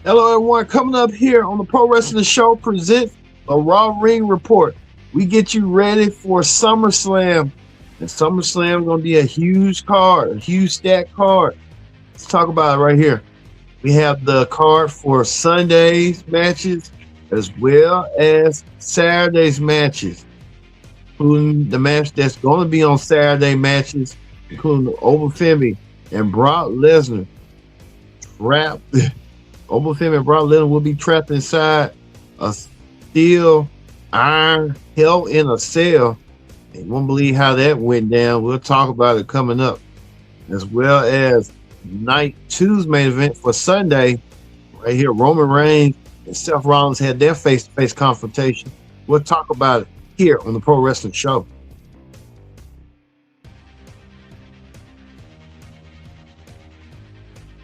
Hello, everyone. Coming up here on the Pro Wrestling Show presents the Raw Ring Report. We get you ready for SummerSlam. And SummerSlam is going to be a huge card, a huge stack card. Let's talk about it right here. We have the card for Sunday's matches as well as Saturday's matches, including the match that's going to be on Saturday matches, including Obi Femi and Brock Lesnar. Trapped. Obi Femi and Brock Lesnar will be trapped inside a steel iron hell in a cell. And you won't believe how that went down. We'll talk about it coming up, as well as night two's main event for Sunday. Right here, Roman Reigns and Seth Rollins had their face-to-face confrontation. We'll talk about it here on the Pro Wrestling Show.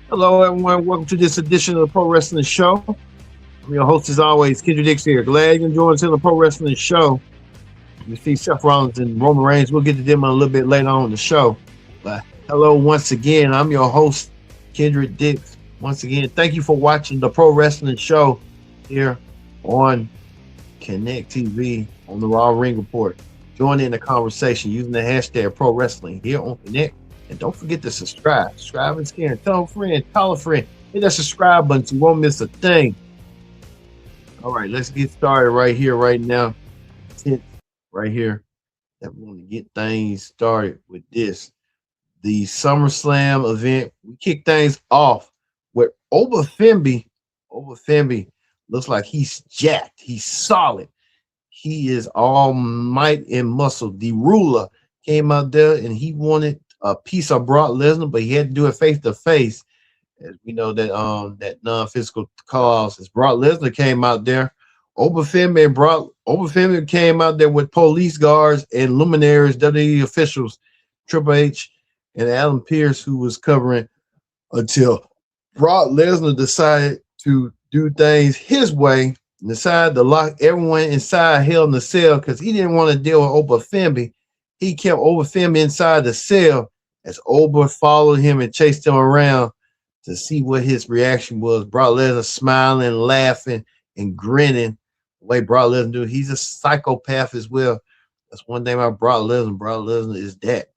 Hello, everyone. Welcome to this edition of the Pro Wrestling Show. I'm your host, as always, Kendrick Dix here. Glad you can join us in the Pro Wrestling Show. You see Seth Rollins and Roman Reigns. We'll get to them a little bit later on in the show. But hello once again. I'm your host, Kendrick Dix. Once again, thank you for watching the Pro Wrestling Show here on Connect TV on the Raw Ring Report. Join in the conversation using the hashtag Pro Wrestling here on Connect. And don't forget to subscribe. Subscribe and share. Tell a friend, call a friend. Hit that subscribe button so you won't miss a thing. All right, let's get started right here, right now. Right here. That we want to get things started with this. The SummerSlam event. We kick things off with Obi Femi. Obi Femi looks like he's jacked. He's solid. He is all might and muscle. The ruler came out there and he wanted a piece of Brock Lesnar, but he had to do it face to face. As we know that that non-physical cause, as Brock Lesnar came out there, Obi Femi came out there with police guards and luminaries, WWE officials, Triple H and Adam Pearce, who was covering until Brock Lesnar decided to do things his way and decided to lock everyone inside Hell in a Cell because he didn't want to deal with Obi Femi. He kept Obi Femi inside the cell as Obi followed him and chased him around to see what his reaction was. Brock Lesnar smiling, laughing, and grinning the way Brock Lesnar do. He's a psychopath as well. That's one thing about Brock Lesnar. Brock Lesnar is that.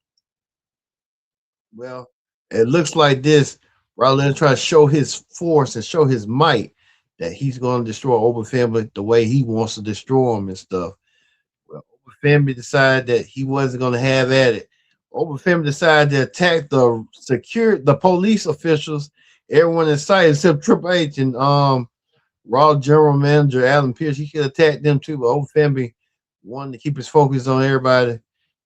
Well, it looks like this. Brock Lesnar trying to show his force and show his might that he's going to destroy Obi Femi the way he wants to destroy him and stuff. Well, Obi Femi decided that he wasn't going to have at it. Obi Femi decided to attack the police officials, everyone in sight except Triple H and Raw General Manager Adam Pearce. He could attack them too, but Obi Femi wanted to keep his focus on everybody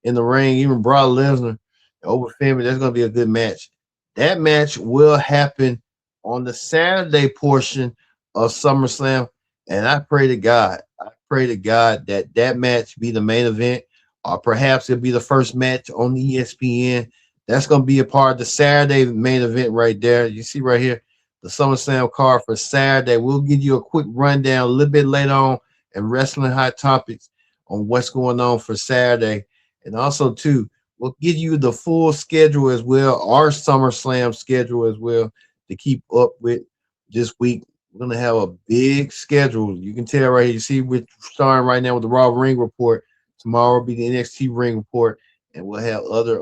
in the ring, even Brock Lesnar. Obi Femi, that's going to be a good match. That match will happen on the Saturday portion of SummerSlam, and I pray to God that that match be the main event, or perhaps it'll be the first match on the ESPN. That's going to be a part of the Saturday main event right there. You see right here, the SummerSlam card for Saturday. We'll give you a quick rundown a little bit later on and Wrestling Hot Topics on what's going on for Saturday. And also, too, we'll give you the full schedule as well, our SummerSlam schedule as well, to keep up with this week. We're going to have a big schedule. You can tell right here. You see, we're starting right now with the Raw Ring Report. Tomorrow will be the NXT Ring Report, and we'll have other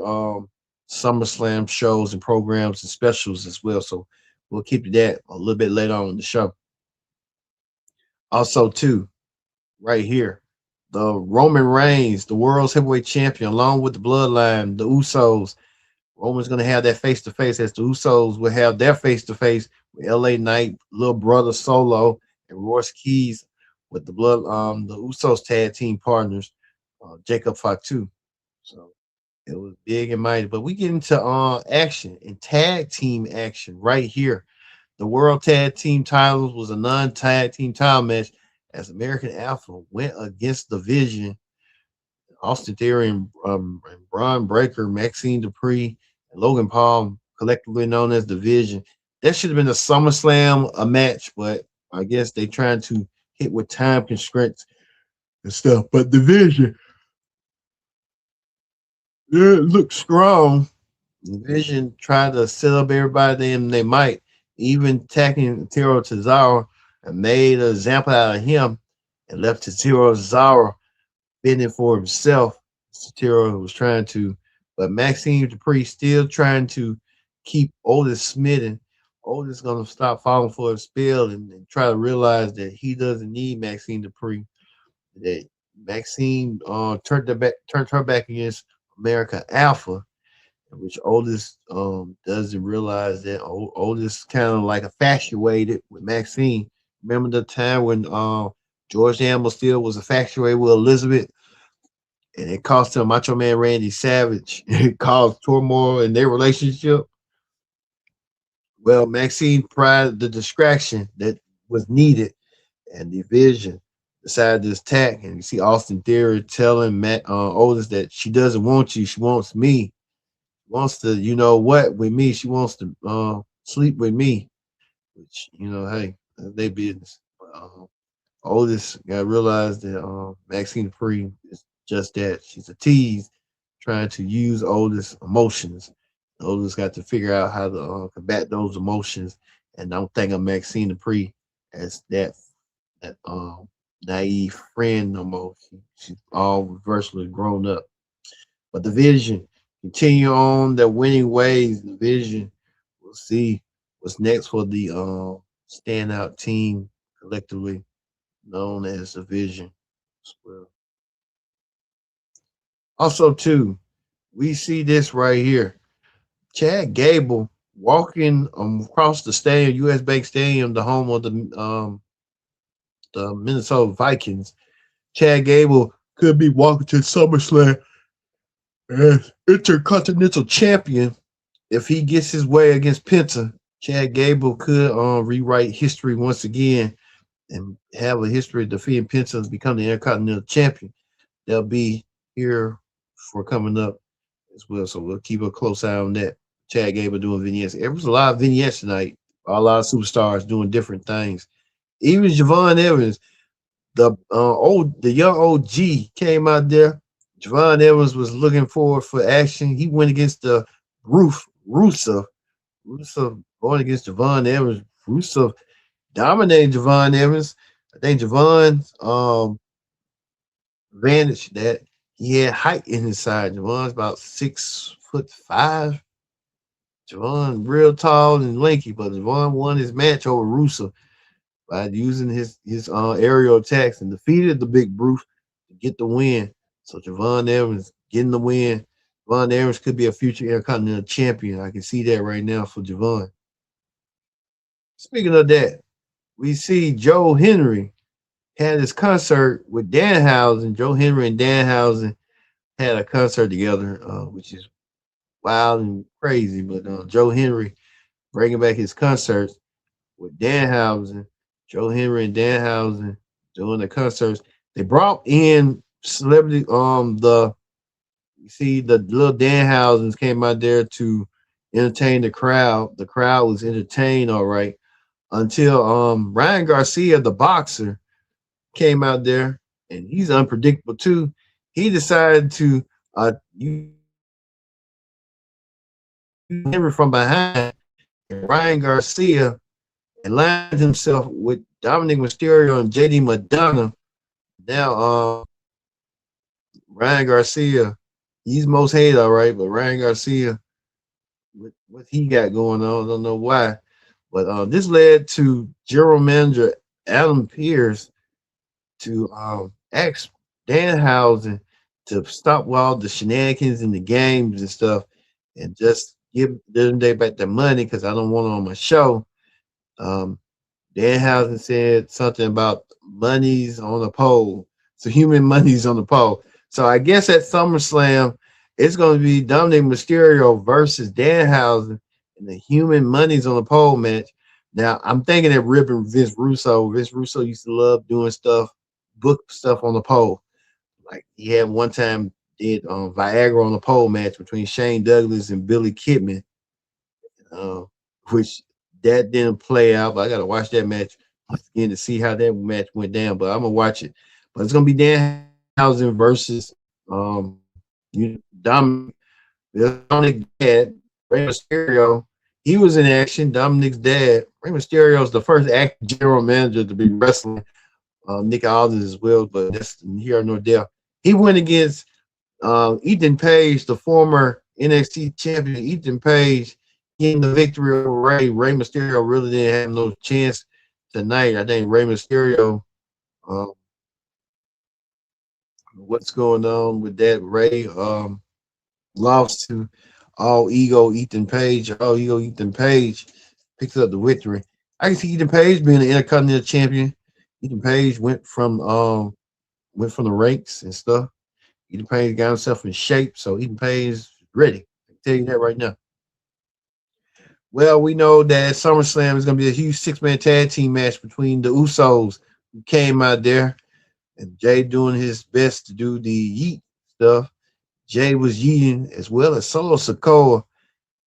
SummerSlam shows and programs and specials as well. So we'll keep that a little bit later on in the show. Also, too, right here, the Roman Reigns, the world's heavyweight champion, along with the Bloodline, the Usos. Roman's going to have that face-to-face as the Usos will have their face-to-face with LA Knight, Little Brother Solo, and Royce Keys with the Usos tag team partners. Jacob Fatu. So it was big and mighty. But we get into action and tag team action right here. The World Tag Team titles was a non-tag team title match as American Alpha went against the Vision, Austin Theory and Braun Breaker, Maxine Dupree, and Logan Paul, collectively known as the Vision. That should have been a SummerSlam match, but I guess they trying to hit with time constraints and stuff. But the Vision, it looks strong. The Vision tried to set up everybody they might, even attacking Tiro Cesaro and made an example out of him and left Tiro Cesaro fending for himself. Tiro was trying to, but Maxine Dupree still trying to keep Otis smitten. Otis gonna stop falling for a spell and try to realize that he doesn't need Maxine Dupree. That Maxine turned her back against America Alpha, which Otis doesn't realize that Otis kind of like infatuated with Maxine. Remember the time when George Amble still was infatuated with Elizabeth, and it cost him Macho Man Randy Savage. It caused turmoil in their relationship. Well, Maxine provided the distraction that was needed, and the Vision decided to attack. And you see Austin Theory telling Otis that she doesn't want you, she wants me. Wants to, you know what, with me. She wants to sleep with me, which, you know, hey, that's their business. Otis got to realize that Maxine Dupree is just that. She's a tease, trying to use Otis' emotions. Otis got to figure out how to combat those emotions, and don't think of Maxine Dupree as that naive friend no more. She's all reversely grown up. But the Vision continue on their winning ways. The Vision, we'll see what's next for the standout team collectively known as the Vision as well. Also, too, we see this right here. Chad Gable walking across the stadium, US Bank Stadium, the home of the Minnesota Vikings. Chad Gable could be walking to SummerSlam as Intercontinental Champion. If he gets his way against Penta, Chad Gable could rewrite history once again and have a history of defeating Penta and become the Intercontinental Champion. They'll be here for coming up as well. So we'll keep a close eye on that. Chad Gable doing vignettes. There was a lot of vignettes tonight. A lot of superstars doing different things. Even Javon Evans, the young OG came out there. Javon Evans was looking forward for action. He went against the Rusev. Rusev going against Javon Evans. Rusev dominated Javon Evans. I think Javon's advantage that he had height in his side. Javon's about 6'5". Javon real tall and lanky, but Javon won his match over Rusev by using his aerial attacks and defeated the big Bruce to get the win. So Javon Evans getting the win. Javon Evans could be a future Intercontinental Champion. I can see that right now for Javon. Speaking of that, we see Joe Henry had his concert with Danhausen. Joe Henry and Danhausen had a concert together, which is wild and crazy. But Joe Henry bringing back his concerts with Danhausen. Joe Henry and Danhausen doing the concerts. They brought in celebrity. The little Danhausens came out there to entertain the crowd. The crowd was entertained, all right, until Ryan Garcia, the boxer, came out there, and he's unpredictable too. He decided to use Henry from behind, and Ryan Garcia aligned himself with Dominic Mysterio and JD Madonna. Now, Ryan Garcia, he's most hated, all right, but Ryan Garcia, what he got going on, I don't know why. But this led to general manager Adam Pearce to ask Danhausen to stop all the shenanigans in the games and stuff and just give them back their money because I don't want it on my show. Danhausen said something about money's on the pole. So human money's on the pole. So I guess at SummerSlam, it's going to be Dominic Mysterio versus Danhausen in the human money's on the pole match. Now, I'm thinking of ripping Vince Russo. Vince Russo used to love doing stuff, book stuff on the pole. Like he had one time did Viagra on the pole match between Shane Douglas and Billy Kidman, which that didn't play out. But I got to watch that match once again to see how that match went down. But I'm going to watch it. But it's going to be Danhausen versus Dominic. Dominic had Rey Mysterio He was in action. Dominic's dad. Rey Mysterio is the first acting general manager to be wrestling. Nick Aldis as well, but that's here nor there. He went against Ethan Page, the former NXT champion. Ethan Page getting the victory over Ray. Rey Mysterio really didn't have no chance tonight. I think Rey Mysterio. Um, what's going on with that? Ray lost to All Ego Ethan Page. All Ego Ethan Page picks up the victory. I can see Ethan Page being the Intercontinental Champion. Ethan Page went from the ranks and stuff. Ethan Page got himself in shape, so Ethan Page is ready. I can tell you that right now. Well, we know that SummerSlam is going to be a huge six-man tag team match between the Usos who came out there, and Jay doing his best to do the yeet stuff. Jay was yeeting as well as Solo Sikoa,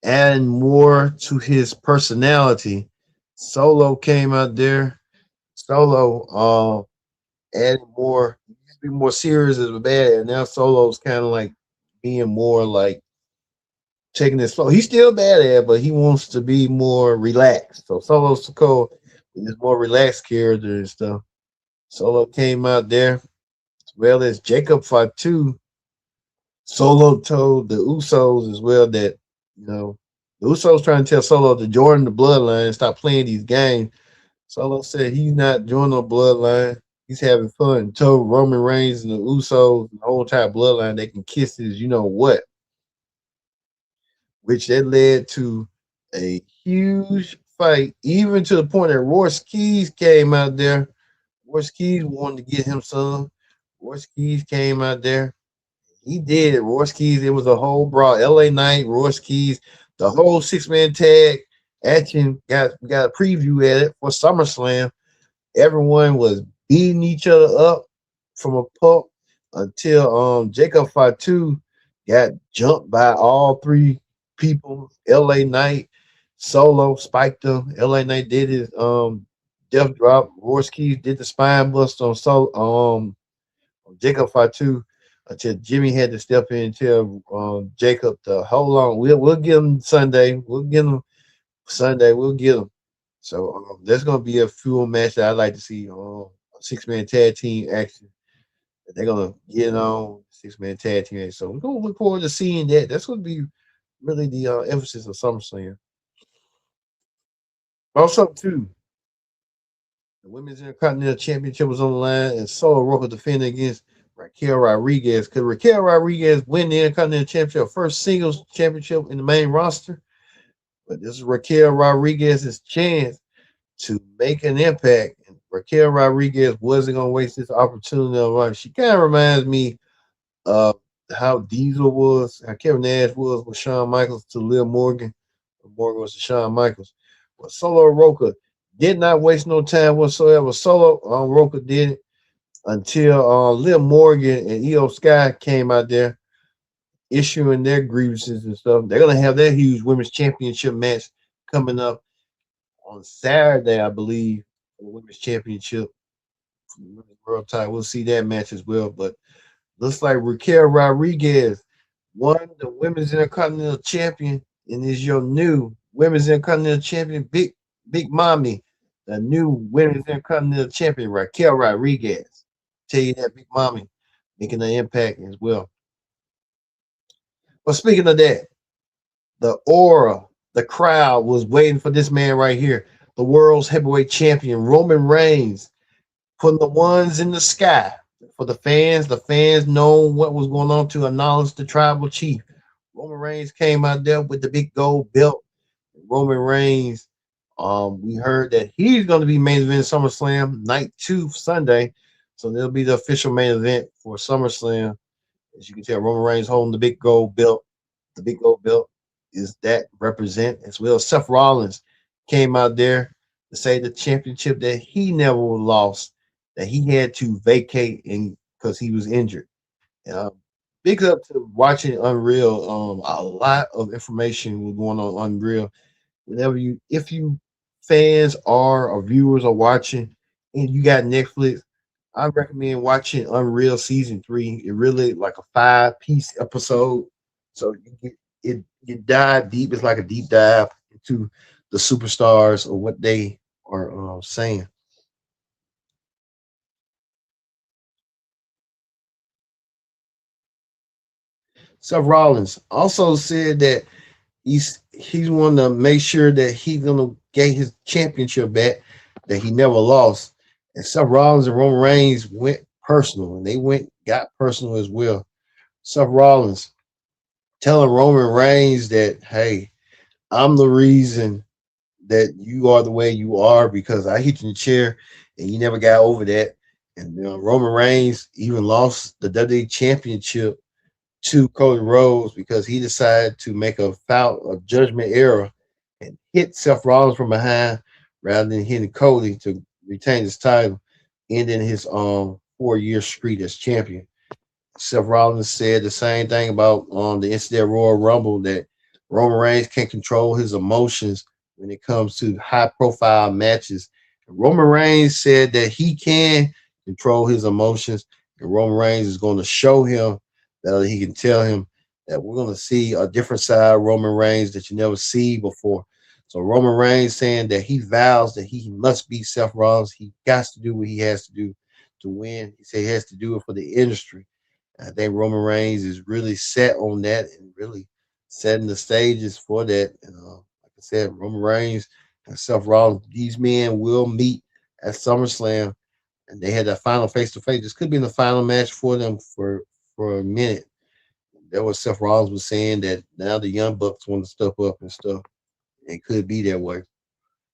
adding more to his personality. Solo came out there. Solo adding more, he used to be more serious as a bad, and now Solo's kind of like being more like taking it slow. He's still bad at, but he wants to be more relaxed. So Solo Sikoa is more relaxed character and stuff. Solo came out there as well as Jacob Fatu. Solo told the Usos as well that the Usos trying to tell Solo to join the Bloodline and stop playing these games. Solo said he's not joining the Bloodline. He's having fun. Told Roman Reigns and the Usos, the whole entire Bloodline, they can kiss his, you know what, which that led to a huge fight, even to the point that Royce Keys came out there. Royce Keys wanted to get him some. Royce Keys came out there. He did it. Royce Keys, it was a whole brawl. LA Knight, Royce Keys, the whole six-man tag action got a preview at it for SummerSlam. Everyone was beating each other up from a pup until Jacob Fatu got jumped by all three people. LA Knight solo spiked him. LA Knight did his death drop. Royce Keys did the spine buster on Jacob Fatu until Jimmy had to step in and tell Jacob to hold on. We'll get him Sunday. We'll get him Sunday. We'll get him. So there's gonna be a fuel match that I'd like to see a six-man tag team action. They're gonna get on six-man tag team action. So we're gonna look forward to seeing that. That's gonna be really the emphasis of SummerSlam. Also, too, the Women's Intercontinental Championship was on the line, and Solo Roca defending against Raquel Rodriguez. Could Raquel Rodriguez win the Intercontinental Championship, first singles championship in the main roster? But this is Raquel Rodriguez's chance to make an impact. And Raquel Rodriguez wasn't going to waste this opportunity of life. She kind of reminds me of how Diesel was, how Kevin Nash was with Shawn Michaels to Liv Morgan. Morgan was to Shawn Michaels. But Solo Roca did not waste no time whatsoever. Solo Roca did it until Liv Morgan and Io Sky came out there issuing their grievances and stuff. They're going to have their huge women's championship match coming up on Saturday, I believe, for the women's championship, for the women's world title. We'll see that match as well. But looks like Raquel Rodriguez won the women's intercontinental champion and is your new women's intercontinental champion, Big Mommy, the new women's intercontinental champion, Raquel Rodriguez. Tell you that, Big Mommy, making an impact as well. But speaking of that, the aura, the crowd was waiting for this man right here, the world's heavyweight champion, Roman Reigns, putting the ones in the sky for the fans. The fans know what was going on to acknowledge the tribal chief. Roman Reigns came out there with the big gold belt. Roman Reigns, we heard that he's going to be main event SummerSlam night 2 Sunday. So there'll be the official main event for SummerSlam. As you can tell, Roman Reigns holding the big gold belt. The big gold belt is that represent as well. Seth Rollins came out there to say the championship that he never lost, that he had to vacate in because he was injured. Big up to watching Unreal. A lot of information was going on Unreal. If you fans are or viewers are watching and you got Netflix, I recommend watching Unreal season 3. It really like a 5-piece episode, so you dive deep. It's like a deep dive to the superstars or what they are saying. Seth Rollins also said that he's want to make sure that he's gonna get his championship back that he never lost. And Seth Rollins and Roman Reigns went personal, and they got personal as well. Seth Rollins telling Roman Reigns that, hey, I'm the reason that you are the way you are because I hit you in the chair and you never got over that. And Roman Reigns even lost the WWE Championship to Cody Rhodes because he decided to make a judgment error and hit Seth Rollins from behind rather than hitting Cody to retain his title, ending his 4-year streak as champion. Seth Rollins said the same thing about the incident Royal Rumble that Roman Reigns can't control his emotions when it comes to high profile matches. Roman Reigns said that he can control his emotions, and Roman Reigns is going to show him that he can tell him that we're going to see a different side of Roman Reigns that you never see before. So Roman Reigns saying that he vows that he must beat Seth Rollins. He got to do what he has to do to win. He said he has to do it for the industry. I think Roman Reigns is really set on that and really setting the stages for that. Like I said, Roman Reigns and Seth Rollins, these men will meet at SummerSlam, and they had that final face to face. This could be the final match for them for a minute. That was Seth Rollins was saying that now the Young Bucks want to step up and stuff. It could be that way.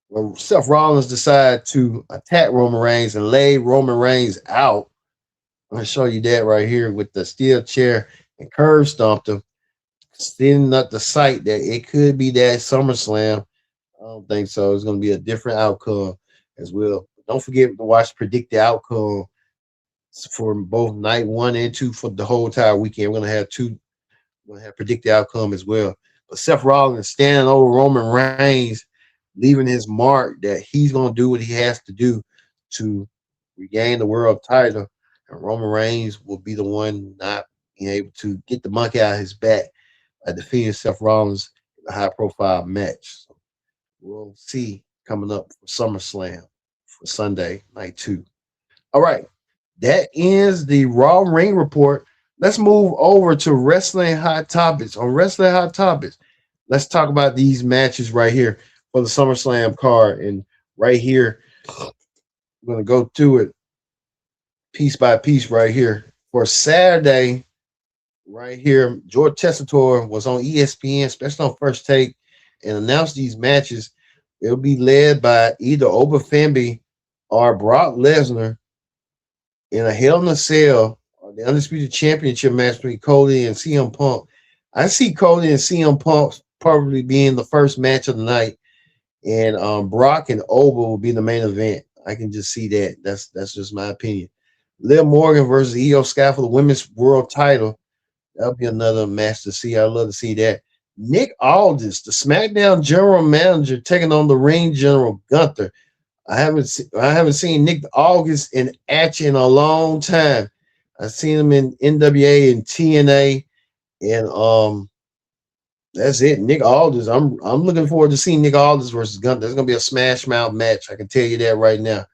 Well, Seth Rollins decided to attack Roman Reigns and lay Roman Reigns out. I'm going to show you that right here with the steel chair and curve stomped him, sending up the sight that it could be that SummerSlam. I don't think so. It's going to be a different outcome as well. Don't forget to watch predict the outcome for both night 1 and 2 for the whole entire weekend. We're going to have two. We're going to have predict the outcome as well. But Seth Rollins standing over Roman Reigns, leaving his mark that he's going to do what he has to do to regain the world title. And Roman Reigns will be the one not being able to get the monkey out of his back by defeating Seth Rollins in a high-profile match. So we'll see coming up for SummerSlam for Sunday, night 2. All right. That ends the Raw Ring Report. Let's move over to Wrestling Hot Topics. On Wrestling Hot Topics, let's talk about these matches right here for the SummerSlam card. And right here, I'm going to go through it piece by piece right here. For Saturday, right here, George Tessitore was on ESPN, especially on First Take, and announced these matches. It'll be led by either Obi Femi or Brock Lesnar in a Hell in a Cell, the Undisputed Championship match between Cody and CM Punk. I see Cody and CM Punk probably being the first match of the night, and Brock and Obi will be the main event. I can just see that. That's just my opinion. Liv Morgan versus Io Sky for the women's world title. That'll be another match to see. I'd love to see that. Nick Aldis, the SmackDown general manager, taking on the Ring General Gunther. I haven't seen Nick Aldis in action in a long time. I've seen him in NWA and TNA, and that's it. Nick Aldis. I'm looking forward to seeing Nick Aldis versus Gunther. There's gonna be a smash mouth match. I can tell you that right now.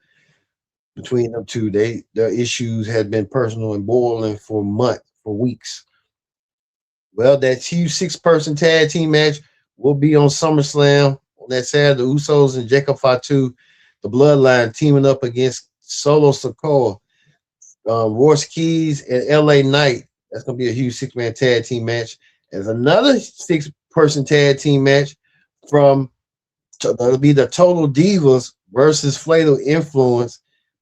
Between them two, their issues had been personal and boiling for weeks. Well, that huge 6-person tag team match will be on SummerSlam on that Saturday. The Usos and Jacob Fatu, the Bloodline, teaming up against Solo Sikoa, Royce Keys, and LA Knight. That's going to be a huge 6-man tag team match. There's another 6-person tag team match that'll be the Total Divas versus Fatal Influence.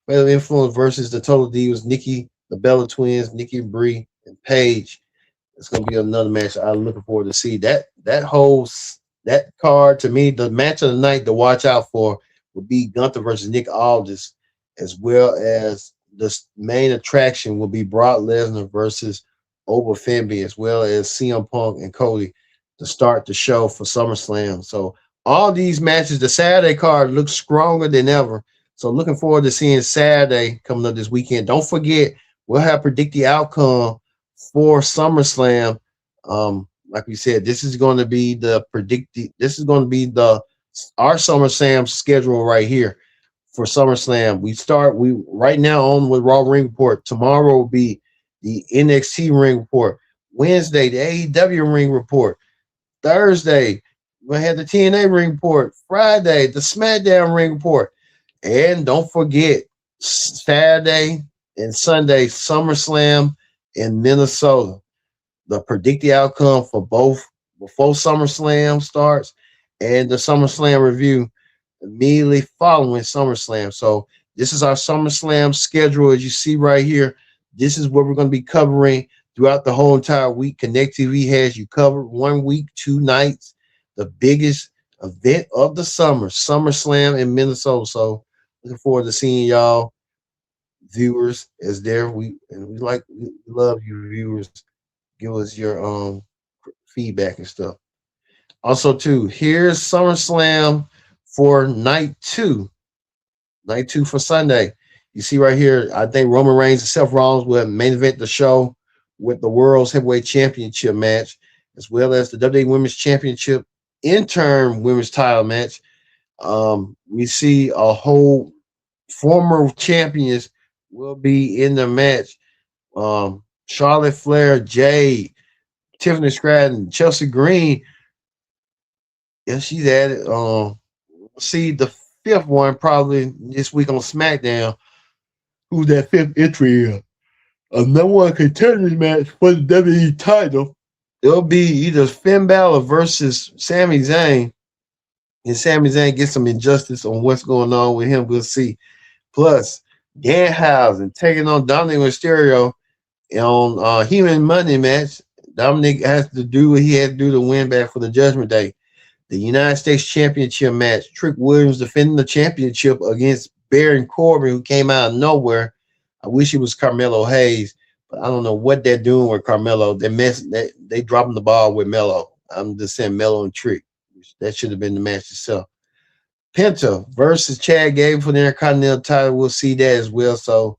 Fatal Influence versus the Total Divas, Nikki, the Bella Twins, Nikki Brie, and Paige. It's gonna be another match I'm looking forward to see. That card, to me, the match of the night to watch out for will be Gunther versus Nick Aldis, as well as the main attraction will be Brock Lesnar versus Obi Femi, as well as CM Punk and Cody to start the show for SummerSlam. So all these matches, the Saturday card looks stronger than ever. So looking forward to seeing Saturday coming up this weekend. Don't forget, we'll have predict the outcome for SummerSlam. Like we said, this is going to be the our SummerSlam schedule right here for SummerSlam. We right now on with Raw Ring Report. Tomorrow will be the NXT Ring Report. Wednesday, the AEW Ring Report. Thursday, we have the TNA Ring Report. Friday, the SmackDown Ring Report. And don't forget, Saturday and Sunday, SummerSlam in Minnesota. The predicted outcome for both before SummerSlam starts and the SummerSlam review immediately following SummerSlam. So this is our SummerSlam schedule, as you see right here. This is what we're going to be covering throughout the whole entire week. Connect TV has you covered 1 week, 2 nights, the biggest event of the summer, SummerSlam in Minnesota. So looking forward to seeing y'all viewers as there. We love you viewers. Give us your feedback and stuff. Also, too, here's SummerSlam for night 2. Night 2 for Sunday. You see right here, I think Roman Reigns and Seth Rollins will main event the show with the World's Heavyweight Championship match, as well as the WWE Women's Championship interim women's title match. We see a whole former champions will be in the match. Charlotte Flair, Jade, Tiffany Stratton, Chelsea Green. Yeah, she's at it. See the 5th one probably this week on SmackDown. Who's that 5th entry is? A number 1 contenders match for the WWE title. It'll be either Finn Balor versus Sami Zayn. And Sami Zayn gets some injustice on what's going on with him. We'll see. Plus, Danhausen taking on Dominic Mysterio on Human Money match. Dominic has to do what he had to do to win back for the Judgment Day. The United States Championship match. Trick Williams defending the championship against Baron Corbin, who came out of nowhere. I wish it was Carmelo Hayes, but I don't know what they're doing with Carmelo. They dropping the ball with Melo. I'm just saying Melo and Trick. That should have been the match itself. Penta versus Chad Gable for the Intercontinental title. We'll see that as well. So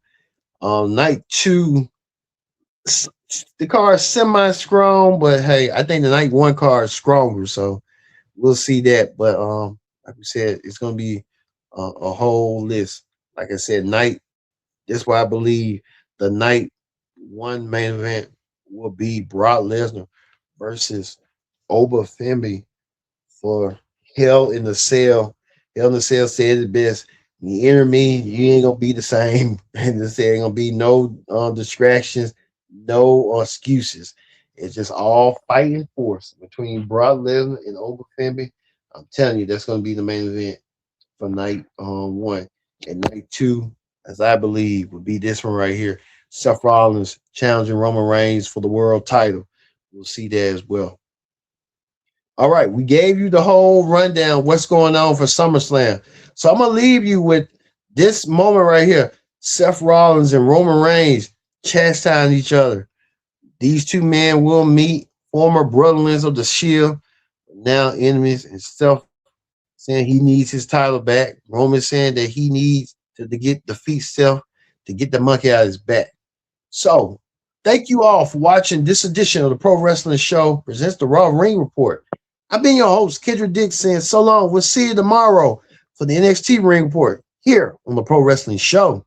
night 2, the card is semi-strong, but hey, I think the night 1 card is stronger. So we'll see that. But like we said, it's going to be a whole list. Like I said, that's why I believe the night 1 main event will be Brock Lesnar versus Obi Femi for Hell in the Cell. Hell in the Cell said it best. You enter me, you ain't gonna be the same. And they said ain't gonna be no distractions, no excuses. It's just all fighting force between Brock Lesnar and Obi Femi. I'm telling you, that's gonna be the main event for night 1. And night 2, as I believe, would be this one right here. Seth Rollins challenging Roman Reigns for the world title. We'll see that as well. All right, we gave you the whole rundown, what's going on for SummerSlam. So I'm going to leave you with this moment right here. Seth Rollins and Roman Reigns chastising each other. These 2 men will meet, former Bloodlines of the Shield, now enemies, and Seth saying he needs his title back. Roman saying that he needs to defeat Seth to get the monkey out of his back. So thank you all for watching this edition of the Pro Wrestling Show presents the Raw Ring Report. I've been your host, Kendrick Dixon. So long. We'll see you tomorrow for the NXT Ring Report here on the Pro Wrestling Show.